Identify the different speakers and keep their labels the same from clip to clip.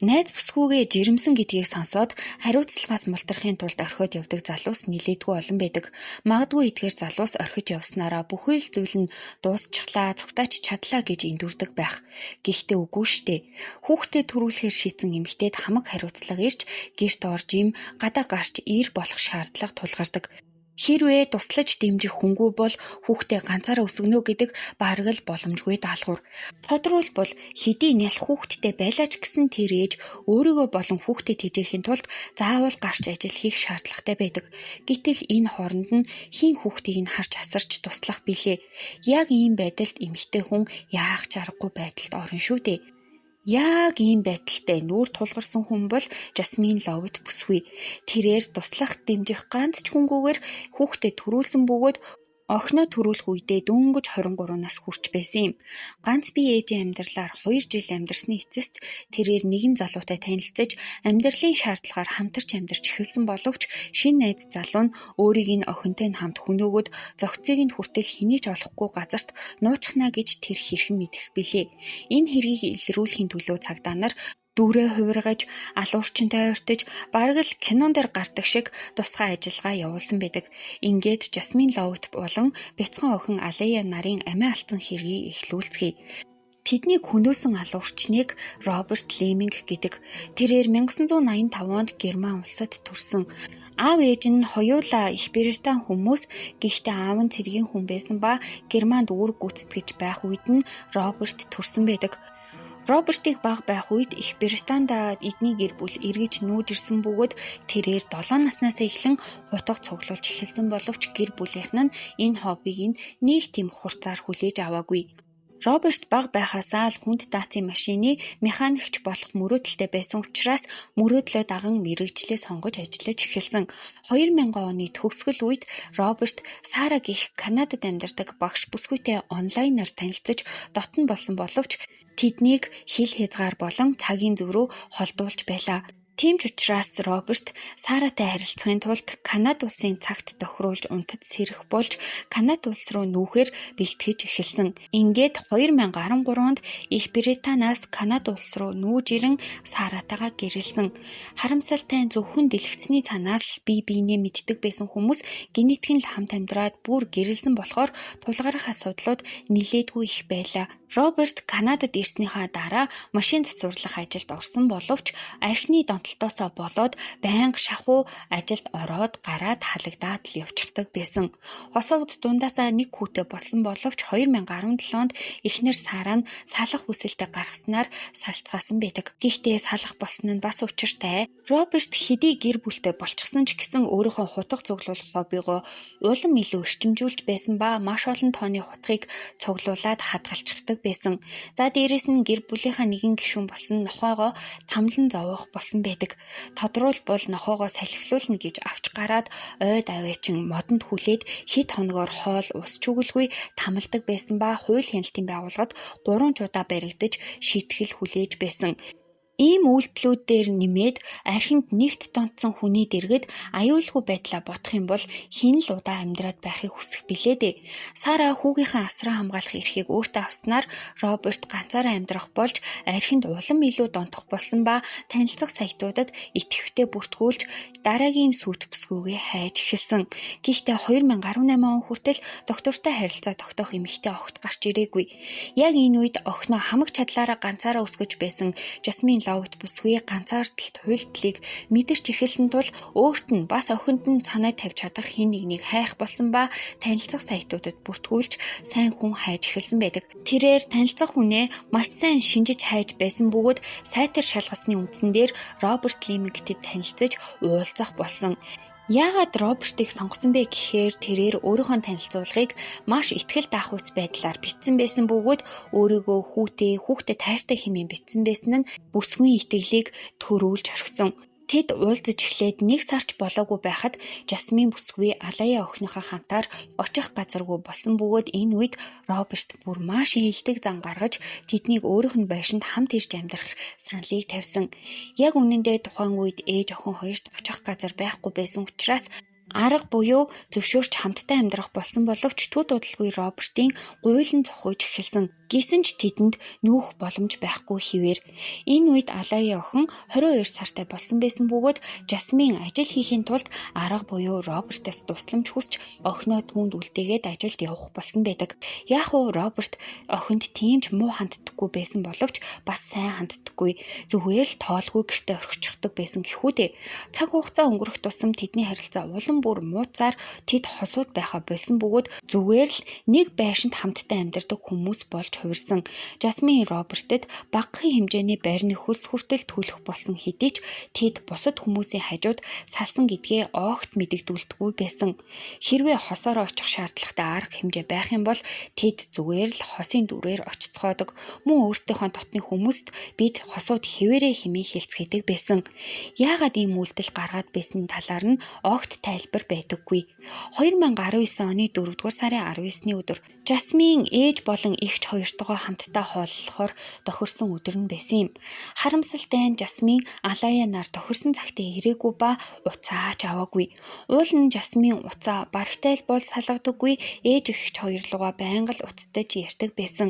Speaker 1: Найз бүсгүйгээ жирэмсэн гэдгийг сонсоод хариуцлагаас мултрахын тулд орхиод явдаг залуус нилээдгүй олон байдаг. Магадгүй эдгээр залуус орхиж явснараа бүхий л зүйл нь дуусчихлаа, цугтаач чадлаа гэж эндүрдэг байх. Гэхдээ үгүй штэ. Хүүхдэд төрүүлэхээр шийдсэн эмэгтэйд хамаг хариуцлага ирж гэрт орж гадаа гарч ир болох шаардлага тулгардаг. Хэрвээ туслаж дэмжих хүнгүй бол хүүхдээ ганцаараа өсгөнө гэдэг бараг л боломжгүй даалгавар. Тодорхойлбол хэдий нялх хүүхдтэй байлаач гэсэн тэр ээж өөрийгөө болон хүүхдэд тэжээхийн тулд заавал гарч ажил хийх шаардлагатай байдаг. Гэтэл энэ хооронд нь хийн хүүхдийг нь харж асарч туслах билээ. Яг ийм байдалд эмэгтэй хүн яах ч аргагүй байдалд орно шүү дээ. Яг ийм байдалтай нүүр тулгарсан хүн бол Жасмин Ловит бүсгүй. Тэрээр туслах дэмжих ганц ч хүнгүйгээр хүүхдэд төрүүлсэн бөгөөд охиноо төрүүлэх үедээ дөнгөж 23 нас хүрч байсан юм. Ганц бие ээжийн амьдралаар 2 жил амьдарсны эцэст тэрээр нэгэн залуутай танилцаж амьдралын шаардлагаар хамтарч амьдарч эхэлсэн боловч шинэ найз залуу нь өөрийг нь охинтой нь хамт хөнөөгөөд зохицыг нь хүртэл хэний ч олохгүй газарт нуучихна гэж тэр хэрхэн мэдэх билээ. Энэ хэргийг илрүүлэхийн төлөө цагдаа нар дүүрээ хувиргаж, алуурчинтай ойртож, бараг л кинон дээр гардаг шиг тусгай ажиллагаа явуулсан байдаг. Ингээд Жасмин Ловит болон бяцхан охин Алея нарын амиа алдсан хэргийг эхлүүлцгээе. Тэднийг хөнөөсөн алуурчныг Роберт Леминг гэдэг. Тэрээр 1985 онд Герман улсад төрсөн. Аав ээж нь хоёулаа Их Британи хүмүүс, гэхдээ аав нь цэргийн хүн байсан ба Германд үүрэг гүйцэтгэж байх үед нь Роберт төрсөн байдаг. Робертыг бага байх үед Их Британд эдний гэр бүл эргэж нүүж ирсэн бөгөөд тэрээр 7 наснаас эхлэн хутга цуглуулж эхэлсэн боловч гэр бүлийнх нь энэ хоббиг нэг тийм хурцаар хүлээж аваагүй. Роберт бага байхасаа л хүнд даацын машины механикч болох мөрөөдөлтэй байсан учраас мөрөөдлөө даган мэргэжлээ сонгож ажиллаж эхэлсэн. 2000 оны төгсгөл үед Роберт Сара гэх Канадад амьдардаг багш бүсгүйтэй онлайнаар танилцаж дотн болсон боловч тэднийг хил хязгаар болон цагийн зөв рүү холдуулж байлаа. Тийм ч учраас Роберт Саратай харилцахын тулд Канада улсын цагт тохируулж унтад сэрэх болж Канада улс руу нүүхээр бэлтгэж эхэлсэн. Ингээд 2013 онд Их Британаас Канада улс руу нүүж ирэн Саратайгаа гэрэлсэн. Харамсалтай нь зөвхөн дэлгэцний цанаас бие биенээ мэддэг байсан хүмүүс генетик нь л хамт амьдраад бүр гэрэлсэн болохоор тулгарх асуудлууд нилээдгүй их байлаа. Роберт Канадад ирснийхаа дараа машин засварлах ажилд орсон боловч архины донтолтоосоо болоод байнга шахуу ажилд ороод гараад халагдаад л явчихдаг байсан. Хосовд дундаасаа нэг хүүтэй болсон боловч 2017 онд эхнэр Сара нь салах хүсэлтэд гаргаснаар салцгаасан байдаг. Гэхдээ салах болсон нь бас учиртай. Роберт хэдий гэр бүлтэй болчихсон ч гэсэн өөрийнхөө хутга цуглуулах хоббигоо улам илүү өрчимжүүлж байсан ба маш олон тооны хутгийг цуглуулад хадгалчихдаг байсан. За дээрэс нь гэр бүлийнхаа нэгэн гишүүн болсон нохоогоо тамлан зовоох болсон байдаг. Тодорхойлбол нохоогоо салхилуулна гэж авч гараад ойд аваачин модонд хүлээд хэд хоногоор хоол ус чүгэлгүй тамалдаг байсан ба хууль хяналтын байгууллагад 3 удаа баригдаж шийтгэл хүлээж байсан. Ийм үйлдэлүүд дээр нэмээд архинд нэгт донтсон хүний дэргэд аюулгүй байдлаа бодох юм бол хин л удаа амьдраад байхыг хүсэх билээ дээ. Сара хүүгийнхээ асраа хамгаалах эрхийг өөртөө авснаар Роберт ганцаараа амьдрах болж архинд улам илүү донтох болсон ба танилцах сайтуудад итгэвчтэй бүртгүүлж дараагийн сүйт бүсгүйгээ хайж эхэлсэн. Гэхдээ 2018 он хүртэл доктортой харилцаа тогтоох эмэгтэй огт гарч ирээгүй. Яг энэ үед охиноо хамаг чадлаараа ганцаараа өсгөж байсан Жасмин Ловит бүсгүй ганцаардалт хуйлдлыг мэдэрч эхэлсэн тул өөрт нь бас охинд нь санаа тавьж чадах хэн нэгнийг хайх болсон ба танилцах сайтуудад бүртгүүлж сайн хүн хайж эхэлсэн байдаг. Тэрээр танилцах хүнээ маш сайн шинжиж хайж байсан бөгөөд сайтар шалгасны үндсэн дээр Роберт Лемингтэй танилцаж уулзах болсон. Яагаад Робертыг сонгосон бэ гэхээр тэрээр өөрийнхөө танилцуулгыг маш ихтгэл даахуйц байдлаар бичсэн байсан бөгөөд өөрийгөө хүүхдэд тайртай хэмээн бичсэн байсан нь бүсгүй итгэлийг төрүүлж орхисон. Тэд уулзаж эхлээд 1 сарч болоогүй байхад Жасмин бүсгүй Алая охиныхоо хамтаар очих газаргүй болсон бөгөөд энэ үед Роберт бүр маш ээлдэг зан гаргаж тэднийг өөрийнх нь байшинд хамт ирж амьдрах саналыг тавьсан. Яг үнэндээ тухайн үед ээж охин хоёрт очих газар байхгүй байсан учраас арга буюу зөвшөөрч хамтдаа амьдрах болсон боловч төд удалгүй Робертийн гуйлан цохойж эхэлсэн. Гэсэн ч тэдэнд нүүх боломж байхгүй хэвээр. Энэ үед Алая охин 22 сартай болсон байсан бөгөөд Жасмин ажил хийхийн тулд арга буюу Робертоос тусламж хүсч охиноо түүнд үлдээгээд ажилд явах болсон байдаг. Яг уу Роберт охинд тийм ч муу ханддаггүй байсан боловч бас сайн ханддаггүй. Зүгээр л тоолгүй гэртээ орхичихдаг байсан гэхүү дээ. Цаг хугацаа өнгөрөх тусам тэдний харилцаа улам бүр мууцаар тэд хосууд байхаа болсон бөгөөд зүгээр л нэг байшинд хамтдаа амьдардаг хүмүүс болж хувирсан. Жасмин Робертэд багахан хэмжээний байрны хөлс хүртэл төлөх болсон хэдий ч тэд бусад хүмүүсийн хажууд салсан гэдгээ огт мэдэгдүүлдэггүй байсан. Хэрвээ хосоор очих шаардлагатай арга хэмжээ байх юм бол тэд зүгээр л хосын дүрээр очицгоодог. Мөн өөрсдийнхөө дотны хүмүүст бид хосууд хэвээрээ хэмээн хэлцгээдэг байсан. Яагаад ийм үйлдэл гаргаад байсан талаар нь огт тайлбар байдаггүй. 2019 оны 4-р сарын 19-ны өдөр Жасмин ээж болон эгч хоёртойгоо хамтдаа хооллохоор тохирсон өдөр нь байсан юм. Харамсалтай нь Жасмин Алая нар тохирсон цагтаа ирээгүй ба уцаач аваагүй. Уул нь Жасмин уцаа барагтай л бол салгадаггүй, ээж эгч хоёрлогоо байнга л уцтаж ярьдаг байсан.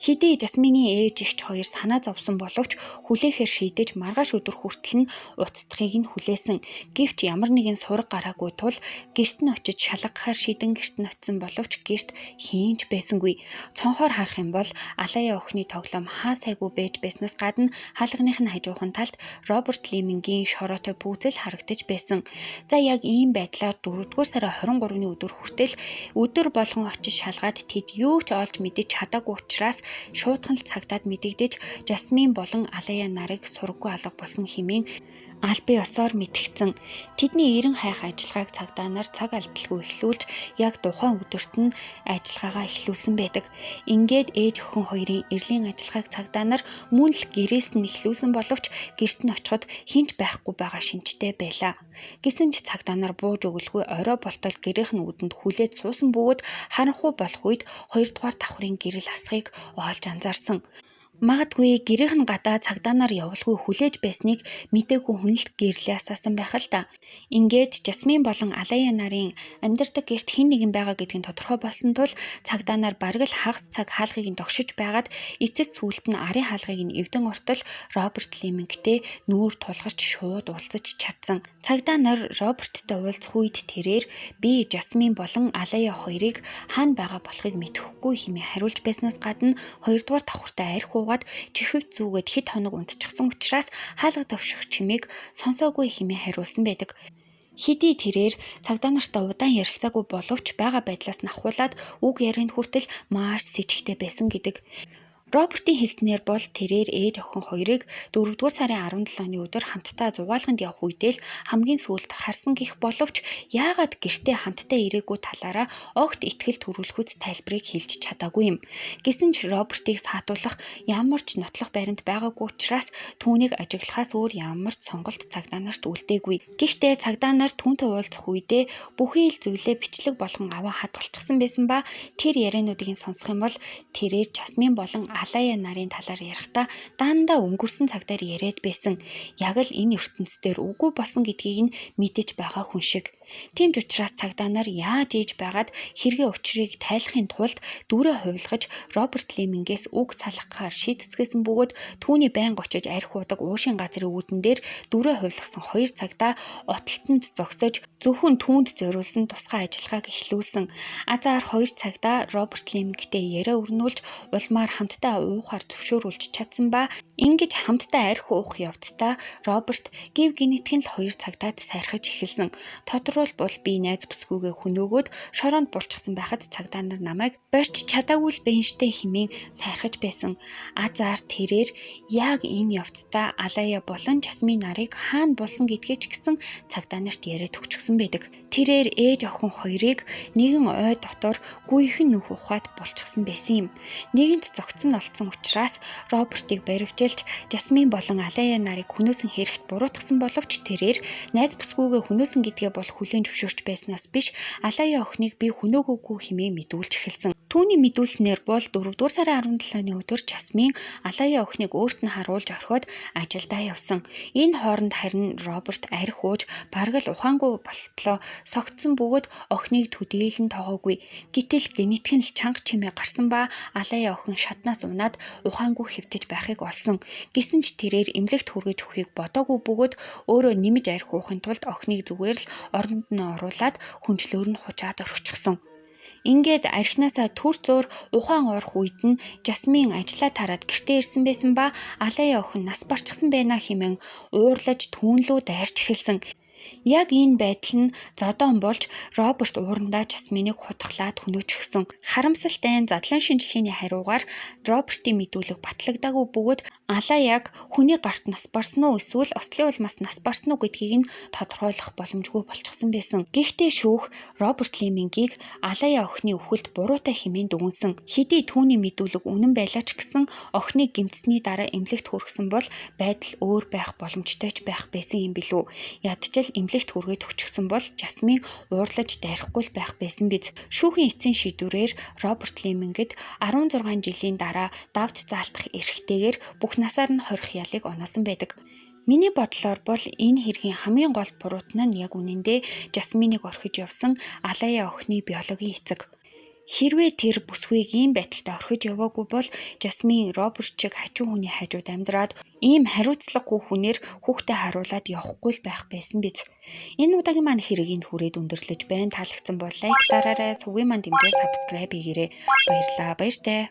Speaker 1: Хэдий Жасмины ээж эгч хоёр санаа зовсон боловч хүлээхээр шийдэж маргааш өдөр хүртэл нь уцтахыг нь хүлээсэн. Гэвч ямар нэгэн сураг гараагүй тул гэрт нь очиж шалгахаар шийдэн гэрт нь очисон боловч гэрт хийнч байсангүй. Цонхоор харах юм бол Алая охины тоглоом хаа сайгүй байж байснаас гадна хаалганых нь хажуухан талд Роберт Лемингийн шороотой пүүзэл харагдаж байсан. За яг ийм байдлаар 4-р сарын 23-ны өдөр хүртэл өдөр болгон очиж шалгаад тэд юу ч олж мэдэж чадаагүй учраас шуудхан л цагдаад мэдэгдэж Жасмин болон Алая нарыг сургаггүй алга болсон хэмээн албан ёсоор мэдгдсэн. Тэдний эрен хайх ажиллагааг цагдаа нар цаг алдалгүй эхлүүлж яг тухайн өдөрт нь ажиллагаагаа эхлүүлсэн байдаг. Ингээд ээж охин хоёрын эрлийн ажиллагааг цагдаа нар мөн л гэрээс нь эхлүүлсэн боловч гэрт нь очиход хинч байхгүй байгаа шинжтэй байлаа. Гэсэн ч цагдаа нар бууж өгөлгүй орой болтол гэрийнх нь үүдэнд хүлээж суусан бөгөөд харанхуй болох үед 2-р давхрын гэрэл асхыг олж анзаарсан. Магадгүй гэрийнх нь гадаа цагдаа нар явуулгүй хүлээж байсныг мдээгүй хүн л гэрлээ асаасан байх л та. Ингээд Жасмин болон Алая нарын амьдардаг гэрт хэн нэгэн байгаа гэдгийг тодорхой болсон тул цагдаа нар бараг л хагас цаг хаалгыг нь тогшиж байгаад эцэс сүулт нь арын хаалгыг нь эвдэн ортол Роберт Лемингтэй нүүр тулгарч шууд уулзаж чадсан. Цагдаа нар Роберттой уулзах үед тэрээр би Жасмин болон Алая хоёрыг хаана байгаа болохыг мэдэхгүй хэмээн хариулж байснаас гадна 2-р давхартай арх уугаад чихвд зүгээд хэд хоног унтчихсан учраас хаалга товших чимээг сонсоогүй хэмээн хариулсан байдаг. Хэдий тэрээр цагдаа нартай удаан ярилцаагүй боловч байгаа байдлаас нахуулаад үг ярианд хүртэл маш сэжигтэй байсан гэдэг. Робертийн хэлснээр бол тэрээр ээж охин хоёрыг 4-р сарын 17-ны өдөр хамтдаа зугаалганд явах үедээ л хамгийн сүүлд харсан гэх боловч яагаад гэртээ хамтдаа ирээгүй талаараа огт итгэл төрүүлэхүйц тайлбарыг хэлж чадаагүй юм. Гэсэн ч Робертийг саатуулах ямар ч нотлох баримт байгаагүй учраас түүнийг ажиглахаас өөр ямар ч сонголт цагдаа нарт үлдээгүй. Гэхдээ цагдаа нар түүнтэй уулзах үедээ бүхий л зүйлээ бичлэг болгон аваа хадгалчихсан байсан ба тэр яриануудыг сонсох юм бол тэрээр Жасмин болон Алая нарын талаар ярихдаа дандаа өнгөрсөн цагтаар яриад байсан. Яг л энэ ертөнцийн үгүй болсон гэдгийг нь мэдэж байгаа хүн шиг. Тийм ч учраас цагдаа нар яаж ийж байгаад хэргийн учрыг тайлахын тулд дүрээ хувилгаж Роберт Лемингээс үг салгахаар шийдцгээсэн бөгөөд түүний байнга очиж арх уудаг уушин газрын үүдэн дээр дүрээ хувилгасан 2 цагдаа отолтонд зогсож зөвхөн түүнд зориулсан тусгай ажиллагааг эхлүүлсэн. Азаар 2 цагдаа Роберт Лемингтэй яриа өрнүүлж улмаар хамтдаа уухаар зөвшөөрүүлж чадсан ба ингэж хамтдаа арх уух явцдаа Роберт гів гинэтхэн л 2 цагдаад сайрхаж эхэлсэн. Тодорхойлбол би найз бүсгүйгээ хөнөөгөөд шороонд булчихсан байхад цагдаа нар намайг барьж чадаагүй л бэнштэй хэмээн сайрхаж байсан. Азаар тэрээр яг энэ явцдаа Алая болон Жасмин нарыг хаана болсон гэдгээ ч гэсэн цагдаа нарт яриад өгчихсөн байдаг. Тэрээр ээж охин хоёрыг нэгэн ой дотор гүйхэн нүх ухаад булчихсан байсан юм. Нэгэнт зогцсон олцсон учраас Робертыг баривчилж Жасмин болон Алая нарыг хөнөөсөн хэрэгт буруутгасан боловч тэрээр найз бүсгүйгээ хөнөөсөн гэдгээ бол хүлээн зөвшөөрч байснаас биш Алая охиныг би хөнөөгөөгүй хэмээн мэдүүлж эхэлсэн. Түүний мэдүүлснээр бол 4-р сарын 17-ны өдөр Жасмин Алая охиныг өөрт нь харуулж орхиод ажилдаа явсан. Энэ хооронд харин Роберт арх ууж бараг л ухаангүй болтлоо согтсон бөгөөд охиныг төдийлөн тоогоогүй. Гэтэл гэнэтхэн л чанга чимээ гарсан ба Алая охин шатнаас унаад ухаангүй хэвтэж байхыг олсон. Гэсэн ч тэрээр эмнэлэгт хүргэж өгөхийг бодоогүй бөгөөд өөрөө нэмж арх уухын тулд охиныг зүгээр л оронд нь оруулаад хүнчлөөр нь хужаад орчихсон. Ингээд архинасаа төр зуур ухаан орох үед нь Жасмин ажлаа тараад гэртээ ирсэн байсан ба Алая охин нас барчихсан байна хэмээн уурлаж түүнлүү дайрч эхэлсэн. Яг энэ байдал нь зодон болж Роберт уурандаа Жасминыг хутгалаад хөнөөчихсөн. Харамсалтай задлан шинжилгээний хариугаар Робертийн мэдүүлэг батлагдаагүй бөгөөд Алаяг хүний гарт нас барсан уу эсвэл ослын улмаас нас барсан уу гэдгийг нь тодорхойлох боломжгүй болчихсон байсан. Гэхдээ шүүх Роберт Лемингийг Алая охины үхэлд буруутай хэмээн дүгнсэн. Хэдий түүний мэдүүлэг үнэн байлаа ч гэсэн охиныг гэмтсэний дараа эмнэлэгт хүргэсэн бол байдал өөр байх боломжтой ч байх байсан юм билүү. Ядчил эмнэлэгт хүргээд өчгсөн бол Жасмин уурлаж дайрахгүй л байх байсан биз. Шүүхийн эцсийн шийдвэрээр Роберт Лемингд 16 жилийн дараа давж заалтах эрхтэйгээр бүх насаар нь хорих ялыг оноосон байдаг. Миний бодлоор бол энэ хэргийн хамгийн гол буруутан нь яг үнэндээ Жасминыг орхиж явсан Алая охины биологийн эцэг. Хэрвээ тэр бүсгүйг ийм байдалтай орхиж яваагүй бол Жасмин Роберт чиг хажуу хүний хажууд амьдраад ийм хариуцлагагүй хүнээр хүүхдээ харуулад явахгүй л байх байсан биз. Энэ удаагийн маань хэргийг хүрээд өндөрлөж байна. Таалагдсан бол лайк дараарай, сувгийн маань дэмжээ subscribe хийгээрэй. Баярлалаа. Баяртай.